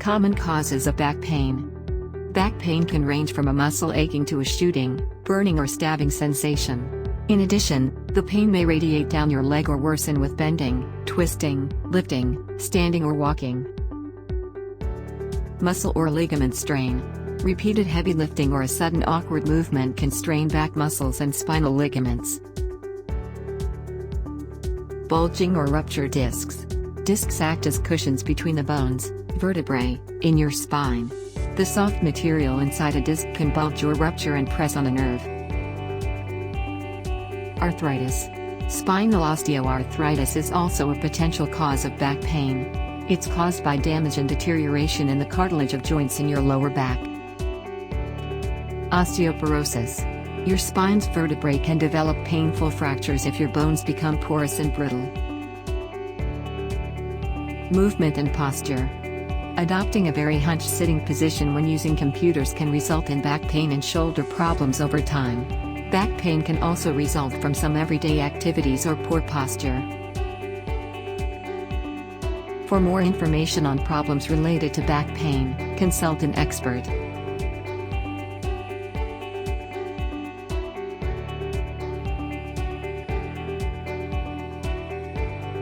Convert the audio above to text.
Common causes of back pain. Back pain can range from a muscle aching to a shooting, burning or stabbing sensation. In addition, the pain may radiate down your leg or worsen with bending, twisting, lifting, standing or walking. Muscle or ligament strain. Repeated heavy lifting or a sudden awkward movement can strain back muscles and spinal ligaments. Bulging or ruptured discs. Discs act as cushions between the bones, vertebrae, in your spine. The soft material inside a disc can bulge or rupture and press on a nerve. Arthritis. Spinal osteoarthritis is also a potential cause of back pain. It's caused by damage and deterioration in the cartilage of joints in your lower back. Osteoporosis. Your spine's vertebrae can develop painful fractures if your bones become porous and brittle. Movement and posture. Adopting a very hunched sitting position when using computers can result in back pain and shoulder problems over time. Back pain can also result from some everyday activities or poor posture. For more information on problems related to back pain, consult an expert.